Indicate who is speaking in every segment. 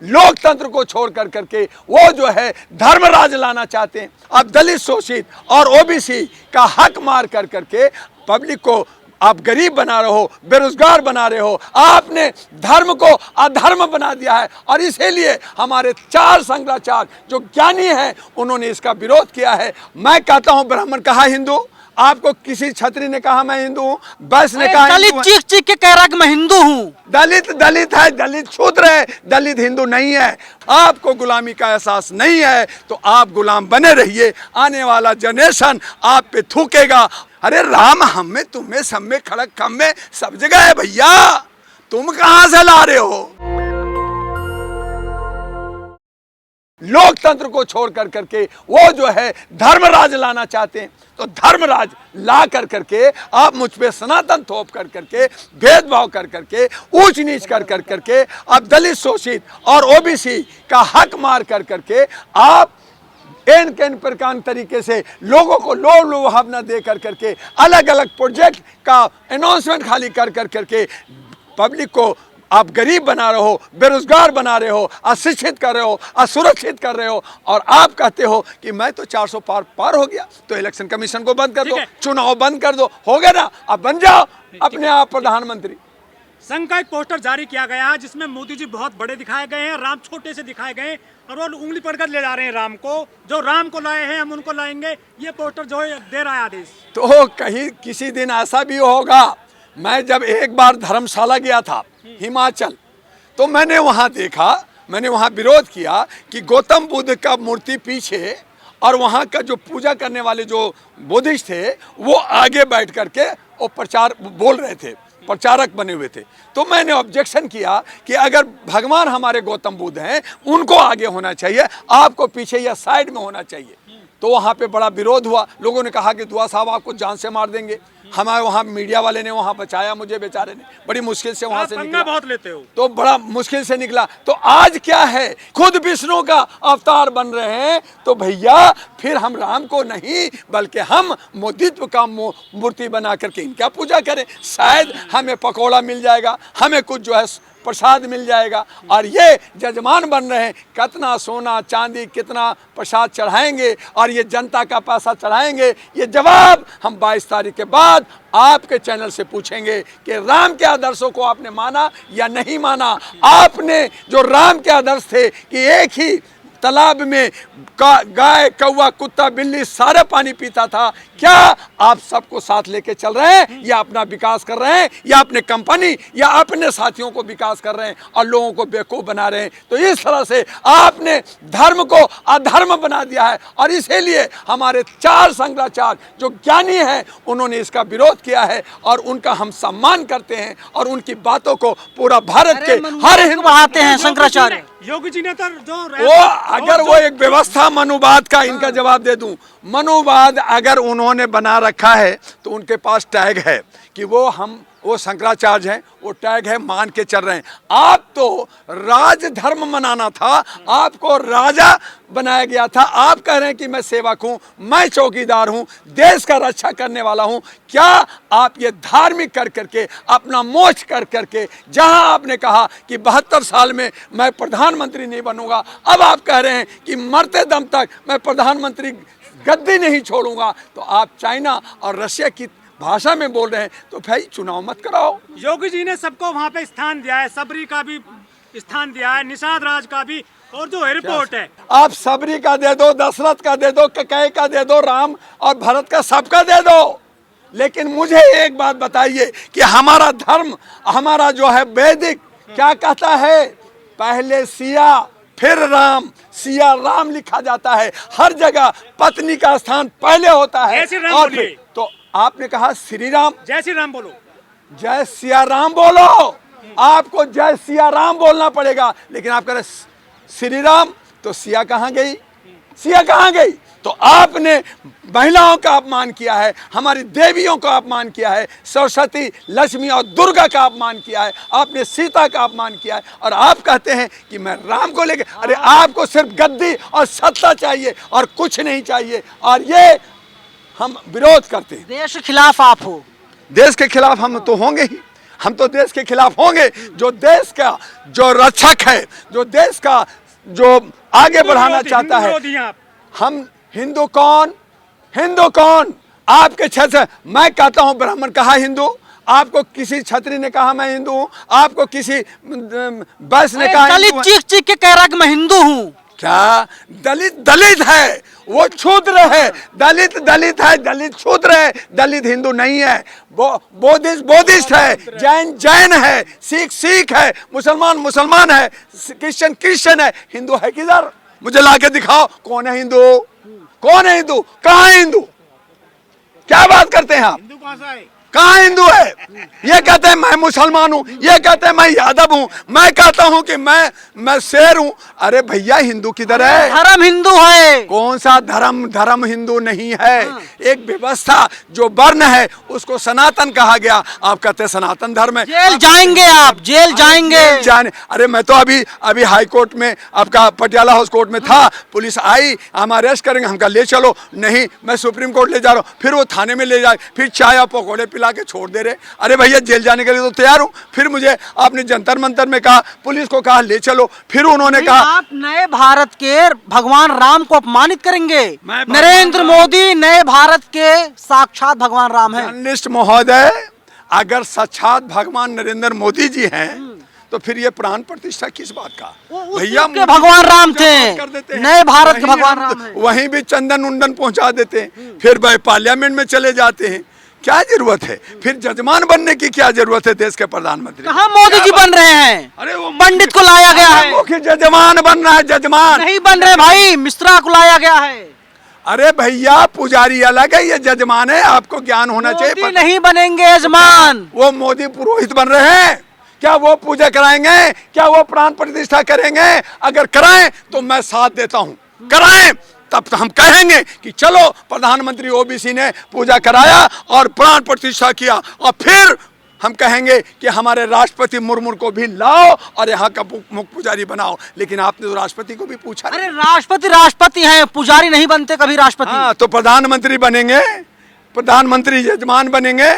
Speaker 1: लोकतंत्र को छोड़ कर करके वो जो है धर्मराज लाना चाहते हैं। अब दलित शोषित और ओबीसी का हक मार कर करके पब्लिक को आप गरीब बना रहे हो, बेरोजगार बना रहे हो, आपने धर्म को अधर्म बना दिया है। और इसीलिए हमारे 4 शंकराचार्य जो ज्ञानी हैं उन्होंने इसका विरोध किया है। मैं कहता हूं ब्राह्मण कहा हिंदू, आपको किसी छत्री ने कहा मैं हिंदू हूं, वैश्य ने कहा
Speaker 2: दलित चीख चीख के कह रहा कि मैं हिंदू हूं।
Speaker 1: दलित दलित है, दलित शूद्र है, दलित हिंदू नहीं है। आपको गुलामी का एहसास नहीं है तो आप गुलाम बने रहिए, आने वाला जनरेशन आप पे थूकेगा। अरे राम हम में, तुम में, सब में, खड़क खम में, सब जगह है भैया, तुम कहां से ला रहे हो? लोकतंत्र को छोड़ कर करके वो जो है धर्मराज लाना चाहते हैं। तो धर्मराज ला कर करके आप मुझ पे सनातन थोप कर करके, भेदभाव कर करके, ऊंच नीच कर कर करके, अब दलित शोषित और ओबीसी का हक मार कर करके आप इन प्रकार तरीके से लोगों को लोभ लुभावना दे कर करके अलग अलग प्रोजेक्ट का अनाउंसमेंट खाली कर कर करके पब्लिक को आप गरीब बना रहे हो, बेरोजगार बना रहे हो, अशिक्षित कर रहे हो, असुरक्षित कर रहे हो। और आप कहते हो कि मैं तो 400 पार हो गया, तो इलेक्शन कमीशन को बंद कर दो, चुनाव बंद कर दो, हो गया ना, अब बन जाओ अपने आप प्रधानमंत्री।
Speaker 3: संघ का एक पोस्टर जारी किया गया है जिसमें मोदी जी बहुत बड़े दिखाए गए हैं, राम छोटे से दिखाए गए हैं और वो उंगली पकड़ ले जा रहे हैं राम को। जो राम को लाए हैं हम उनको लाएंगे, ये पोस्टर जो है दे रहा है आदेश।
Speaker 1: तो कहीं किसी दिन ऐसा भी होगा। मैं जब एक बार धर्मशाला गया था हिमाचल, तो मैंने वहाँ देखा, मैंने वहाँ विरोध किया कि गौतम बुद्ध का मूर्ति पीछे और वहाँ का जो पूजा करने वाले जो बुद्धिस्ट थे वो आगे बैठ करके वो प्रचार बोल रहे थे, प्रचारक बने हुए थे। तो मैंने ऑब्जेक्शन किया कि अगर भगवान हमारे गौतम बुद्ध हैं उनको आगे होना चाहिए, आपको पीछे या साइड में होना चाहिए। तो वहाँ पे बड़ा विरोध हुआ, लोगों ने कहा कि दुआ साहब आपको जान से मार देंगे। हमारे वहाँ मीडिया वाले ने वहाँ बचाया मुझे, बेचारे ने बड़ी मुश्किल से वहाँ से निकला।
Speaker 3: बहुत लेते हो
Speaker 1: तो बड़ा मुश्किल से निकला। तो आज क्या है, खुद विष्णु का अवतार बन रहे हैं, तो भैया फिर हम राम को नहीं बल्कि हम मोदित्व का मूर्ति बना करके इनका पूजा करें। शायद हमें पकौड़ा मिल जाएगा, हमें कुछ जो है प्रसाद मिल जाएगा। और ये जजमान बन रहे हैं, कितना सोना चांदी कितना प्रसाद चढ़ाएंगे और ये जनता का पैसा चढ़ाएंगे। ये जवाब हम 22 तारीख के बाद आपके चैनल से पूछेंगे कि राम के आदर्शों को आपने माना या नहीं माना। आपने जो राम के आदर्श थे कि एक ही तालाब में गाय कौवा कुत्ता बिल्ली सारा पानी पीता था, क्या आप सबको साथ लेके चल रहे हैं या अपना विकास कर रहे हैं या अपने कंपनी या अपने साथियों को विकास कर रहे हैं और लोगों को बेवकूफ बना रहे हैं? तो इस तरह से आपने धर्म को अधर्म बना दिया है। और इसीलिए हमारे 4 शंकराचार्य जो ज्ञानी हैं उन्होंने इसका विरोध किया है और उनका हम सम्मान करते हैं और उनकी बातों को पूरा भारत के हर हिंदू
Speaker 2: बढ़ाते हैं। शंकराचार्य
Speaker 3: योगी जी ने तो जो
Speaker 1: वो अगर वो एक व्यवस्था मनुवाद का, इनका जवाब दे दूं, मनुवाद अगर उन्होंने बना रखा है तो उनके पास टैग है कि वो शंकराचार्य हैं, वो टैग है, मान के चल रहे हैं। आप तो राज धर्म मनाना था, आपको राजा बनाया गया था। आप कह रहे हैं कि मैं सेवक हूं, मैं चौकीदार हूं, देश का रक्षा करने वाला हूं। क्या आप ये धार्मिक कर करके अपना मोक्ष कर करके, जहां आपने कहा कि 72 साल में मैं प्रधानमंत्री नहीं बनूंगा, अब आप कह रहे हैं कि मरते दम तक मैं प्रधानमंत्री गद्दी नहीं छोड़ूंगा। तो आप चाइना और रशिया की भाषा में बोल रहे हैं, तो भाई चुनाव मत कराओ।
Speaker 3: योगी जी ने सबको वहाँ पे स्थान दिया है, सबरी का भी स्थान दिया है, निषाद राज का भी, और जो एयरपोर्ट है
Speaker 1: आप सबरी का दे दो, दशरथ का दे दो, कैकेयी का दे दो, राम और भरत का सबका दे दो। लेकिन मुझे एक बात बताइए कि हमारा धर्म, हमारा जो है वैदिक क्या कहता है, पहले सिया फिर राम, सिया राम लिखा जाता है। हर जगह पत्नी का स्थान पहले होता है। और फिर तो आपने कहा श्री राम,
Speaker 3: जय श्री राम बोलो,
Speaker 1: जय सिया राम बोलो। आपको जय सिया राम बोलना पड़ेगा, लेकिन आप कह रहे श्री राम, तो सिया कहाँ गई, सिया कहाँ गई? तो आपने महिलाओं का अपमान किया है, हमारी देवियों का अपमान किया है, सरस्वती लक्ष्मी और दुर्गा का अपमान किया है, आपने सीता का अपमान किया है। और आप कहते हैं कि मैं राम को लेकर, अरे आपको सिर्फ गद्दी और सत्ता चाहिए और कुछ नहीं चाहिए। और ये हम विरोध करते हैं।
Speaker 2: देश के खिलाफ आप हो,
Speaker 1: देश के खिलाफ हम तो होंगे ही। हम तो देश के खिलाफ होंगे। जो देश का जो रक्षक है, जो देश का जो आगे बढ़ाना चाहता है।
Speaker 3: विरोधी हैं आप।
Speaker 1: हम हिंदू कौन, हिंदू कौन? आपके क्षेत्र, मैं कहता हूं ब्राह्मण कहा हिंदू, आपको किसी छत्री ने कहा मैं हिंदू हूं, आपको किसी बस ने कहा
Speaker 2: दलित
Speaker 1: हिंदू
Speaker 2: चीख चीख के कह रहा है कि मैं हिंदू हूँ।
Speaker 1: क्या? दलित दलित है, वो शूद्र है। दलित दलित है, दलित शूद्र है, दलित हिंदू नहीं है। बोधिस्ट बोधिस्ट है, जैन जैन है, सिख सिख है, मुसलमान मुसलमान है, क्रिश्चियन क्रिश्चियन है। हिंदू है किधर? मुझे लाके दिखाओ कौन है हिंदू, कौन है हिंदू? कहाँ है हिंदू? क्या बात करते हैं आप?
Speaker 3: हिंदू कहाँ से आए?
Speaker 1: कहाँ हिंदू है? ये कहते हैं मैं मुसलमान हूँ, ये कहते हैं मैं यादव हूँ, मैं कहता हूँ कि मैं शेर हूँ। अरे भैया हिंदू किधर है?
Speaker 2: धर्म हिंदू है।
Speaker 1: कौन सा धर्म? धर्म हिंदू नहीं है। एक व्यवस्था जो वर्ण है उसको सनातन कहा गया। आप कहते हैं सनातन धर्म है।
Speaker 2: जेल जाएंगे आप, जेल जाएंगे।
Speaker 1: जाने, अरे मैं तो अभी हाई कोर्ट में आपका पटियाला हाउस कोर्ट में था, पुलिस आई, हम अरेस्ट करेंगे, हमका ले चलो, नहीं मैं सुप्रीम कोर्ट ले जा रहा हूँ। फिर वो थाने में ले जाए, फिर चाय और पकौड़े पिला के छोड़ दे रहे। अरे भैया जेल जाने के लिए तो तैयार हूँ। फिर मुझे आपने जंतर मंतर में कहा, पुलिस को कहा ले चलो, फिर उन्होंने कहा
Speaker 2: आप नए भारत के भगवान राम को अपमानित करेंगे।
Speaker 1: मैं
Speaker 2: नरेंद्र मोदी नए भारत के साक्षात भगवान राम है।
Speaker 1: जर्नलिस्ट महोदय, अगर साक्षात भगवान नरेंद्र मोदी जी हैं तो फिर ये प्राण प्रतिष्ठा किस बात का?
Speaker 2: भैया के भगवान राम थे, नए भारत के भगवान राम है।
Speaker 1: वहीं भी चंदन उंदन पहुंचा देते हैं, फिर वह पार्लियामेंट में चले जाते हैं। क्या जरूरत है? फिर जजमान बनने की क्या जरूरत है देश के प्रधानमंत्री?
Speaker 2: कहाँ मोदी जी बन रहे हैं?
Speaker 1: अरे वो
Speaker 2: पंडित को लाया गया है।
Speaker 1: मुख्य जजमान बन रहा है, जजमान
Speaker 2: नहीं बन रहे भाई, मिश्रा को लाया गया है।
Speaker 1: अरे भैया पुजारी अलग है, ये जजमान है। आपको ज्ञान होना चाहिए।
Speaker 2: मोदी नहीं बनेंगे यजमान।
Speaker 1: वो मोदी पुरोहित बन रहे हैं। क्या वो पूजा कराएंगे? क्या वो प्राण प्रतिष्ठा करेंगे? अगर कराएं तो मैं साथ देता हूं। कराएं तब तो हम कहेंगे कि चलो प्रधानमंत्री ओबीसी ने पूजा कराया और प्राण प्रतिष्ठा किया, और फिर हम कहेंगे कि हमारे राष्ट्रपति मुर्मू को भी लाओ और यहाँ का मुख्य पुजारी बनाओ। लेकिन आपने तो राष्ट्रपति को भी पूछा।
Speaker 2: अरे राष्ट्रपति राष्ट्रपति हैं, पुजारी नहीं बनते कभी राष्ट्रपति।
Speaker 1: हाँ, तो प्रधानमंत्री बनेंगे, प्रधानमंत्री यजमान बनेंगे।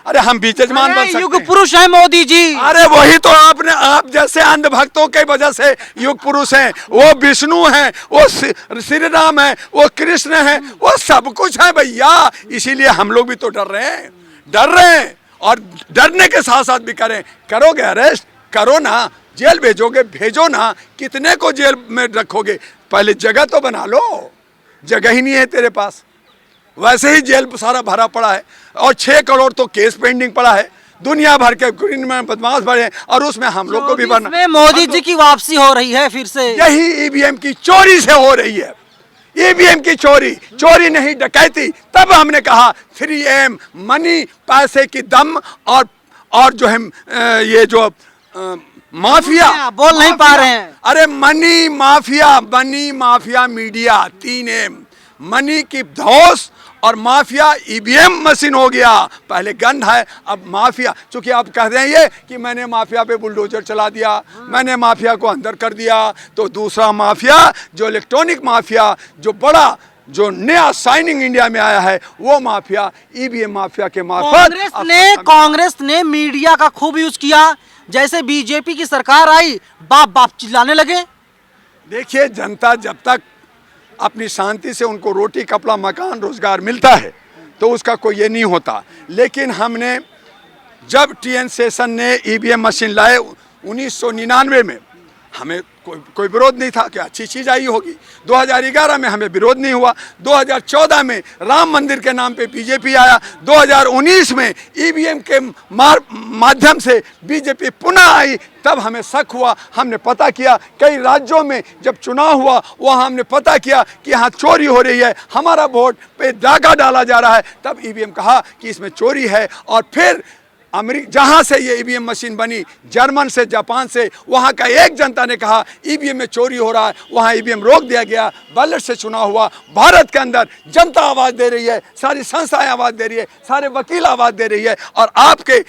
Speaker 1: अरे हम भी यजमान बन सकते हैं।
Speaker 2: युग पुरुष है मोदी जी।
Speaker 1: अरे वही तो आप जैसे अंधभक्तों के वजह से युग पुरुष हैं। वो विष्णु हैं, वो श्री राम है, वो कृष्ण है, वो सब कुछ है भैया। इसीलिए हम लोग भी तो डर रहे हैं। और डरने के साथ साथ भी करोगे अरेस्ट, करो ना, जेल भेजो ना। कितने को जेल में रखोगे? पहले जगह तो बना लो। जगह ही नहीं है तेरे पास, वैसे ही जेल सारा भरा पड़ा है, और 6 करोड़ तो केस पेंडिंग पड़ा है। दुनिया भर के में बदमाश भरे, और उसमें हम लोग को भी भरना।
Speaker 2: में मोदी जी की वापसी हो रही है फिर से।
Speaker 1: यही ईवीएम की चोरी से हो रही है। ईवीएम की चोरी नहीं डकैती। तब हमने कहा 3M, मनी, पैसे की दम, और जो है ये जो माफिया,
Speaker 2: बोल नहीं पा रहे हैं।
Speaker 1: अरे money mafia media, 3M, money की धौस और माफिया ईवीएम मशीन हो गया। पहले गन है, अब माफिया। चूंकि आप कह रहे हैं ये कि मैंने माफिया पे बुलडोजर चला दिया, मैंने माफिया को अंदर कर दिया, तो दूसरा माफिया जो इलेक्ट्रॉनिक माफिया, जो बड़ा जो नया शाइनिंग इंडिया में आया है, वो माफिया ईवीएम माफिया के मार्फत।
Speaker 2: कांग्रेस ने मीडिया का खूब यूज किया। जैसे बीजेपी की सरकार आई, बाप बाप चिल्लाने लगे।
Speaker 1: देखिए, जनता जब तक अपनी शांति से उनको रोटी कपड़ा मकान रोजगार मिलता है तो उसका कोई ये नहीं होता। लेकिन हमने जब TN शेषन ने ईवीएम मशीन लाए 1999 में, हमें कोई विरोध नहीं था कि अच्छी चीज़ आई होगी। 2011 में हमें विरोध नहीं हुआ। 2014 में राम मंदिर के नाम पे बीजेपी आया। 2019 में ईवीएम के माध्यम से बीजेपी पुनः आई। तब हमें शक हुआ, हमने पता किया। कई राज्यों में जब चुनाव हुआ वहाँ हमने पता किया कि यहाँ चोरी हो रही है, हमारा वोट पे डाका डाला जा रहा है। तब ईवीएम कहा कि इसमें चोरी है, और फिर अमेरिका जहाँ से ये ईवीएम मशीन बनी, जर्मन से, जापान से, वहाँ का एक जनता ने कहा ईवीएम में चोरी हो रहा है, वहाँ ईवीएम रोक दिया गया, बैलेट से चुनाव हुआ। भारत के अंदर जनता आवाज़ दे रही है, सारी संस्थाएं आवाज़ दे रही है, सारे वकील आवाज़ दे रही है, और आपके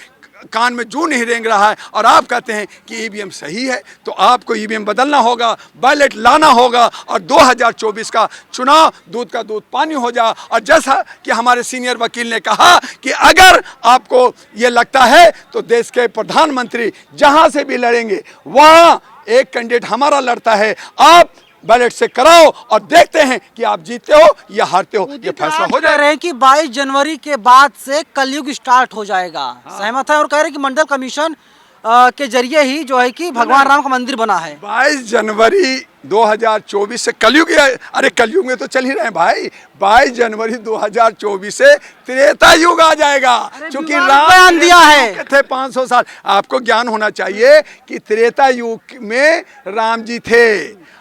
Speaker 1: कान में जू नहीं रेंग रहा है और आप कहते हैं कि ईवीएम सही है, तो आपको ईवीएम बदलना होगा, बैलेट लाना होगा और 2024 का चुनाव दूध का दूध पानी हो जा। और जैसा कि हमारे सीनियर वकील ने कहा कि अगर आपको ये लगता है तो देश के प्रधानमंत्री जहां से भी लड़ेंगे वहां एक कैंडिडेट हमारा लड़ता है, आप बैलेट से कराओ और देखते हैं कि आप जीतते हो या हारते हो, ये फैसला हो
Speaker 2: कह
Speaker 1: जाए।
Speaker 2: रहे हैं कि 22 जनवरी के बाद से कलयुग स्टार्ट हो जाएगा, सहमत है? और कह रहे हैं कि मंडल कमीशन के जरिए ही जो है कि भगवान राम का मंदिर बना है।
Speaker 1: 22 जनवरी 2024 से कलयुग, अरे कलयुग में तो चल ही रहे हैं भाई। 22 जनवरी 2024 से त्रेता युग आ जाएगा, क्योंकि राम
Speaker 2: बयान दिया है
Speaker 1: थे 500 साल। आपको ज्ञान होना चाहिए कि त्रेता युग में राम जी थे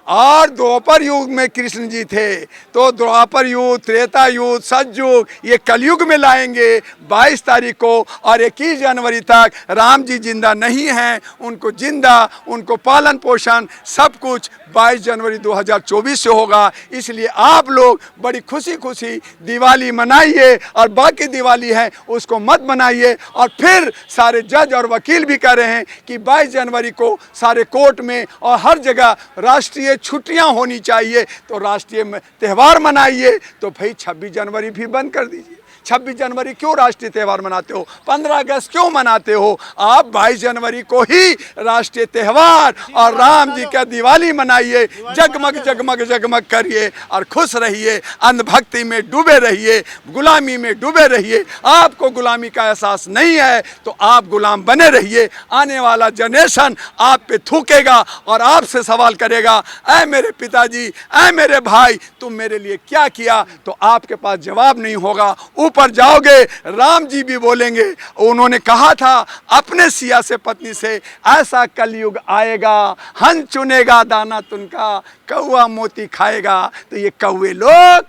Speaker 1: और द्वापर युग में कृष्ण जी थे। तो द्वापर युग, त्रेता युग, सतयुग, ये कलयुग में लाएंगे 22 तारीख को, और 21 जनवरी तक राम जी जिंदा नहीं हैं, उनको जिंदा, उनको पालन पोषण सब कुछ 22 जनवरी 2024 से होगा। इसलिए आप लोग बड़ी खुशी खुशी दिवाली मनाइए, और बाकी दिवाली है उसको मत मनाइए। और फिर सारे जज और वकील भी कह रहे हैं कि 22 जनवरी को सारे कोर्ट में और हर जगह राष्ट्रीय छुट्टियां होनी चाहिए, तो राष्ट्रीय त्यौहार मनाइए। तो भाई 26 जनवरी भी बंद कर दीजिए। 26 जनवरी क्यों राष्ट्रीय त्यौहार मनाते हो? 15 अगस्त क्यों मनाते हो? आप 22 जनवरी को ही राष्ट्रीय त्यौहार और राम जी का दिवाली मनाइए, जगमग जगमग जगमग करिए और खुश रहिए, अंधभक्ति में डूबे रहिए, गुलामी में डूबे रहिए। आपको गुलामी का एहसास नहीं है तो आप गुलाम बने रहिए। आने वाला जनरेशन आप पे थूकेगा और आपसे सवाल करेगा, ऐ मेरे पिताजी, ऐ मेरे भाई, तुम मेरे लिए क्या किया? तो आपके पास जवाब नहीं होगा। ऊपर जाओगे, राम जी भी बोलेंगे, उन्होंने कहा था अपने सिया से पत्नी से, ऐसा कलयुग आएगा, हंस चुनेगा दाना तुनका, कौआ मोती खाएगा। तो ये कौए लोग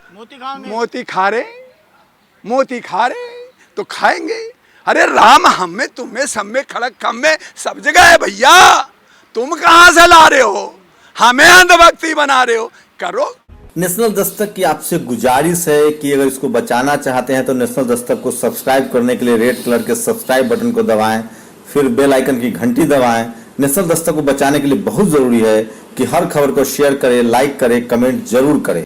Speaker 1: मोती खा रहे तो खाएंगे। अरे राम हम में, तुम में, सब में, खड़क खम में, सब जगह है भैया। तुम कहां से ला रहे हो? हमें अंधभक्ति बना रहे हो। करो।
Speaker 4: नेशनल दस्तक की आपसे गुजारिश है कि अगर इसको बचाना चाहते हैं तो नेशनल दस्तक को सब्सक्राइब करने के लिए रेड कलर के सब्सक्राइब बटन को दबाएं, फिर बेल आइकन की घंटी दबाएं। नेशनल दस्तक को बचाने के लिए बहुत जरूरी है कि हर खबर को शेयर करें, लाइक करें, कमेंट जरूर करें।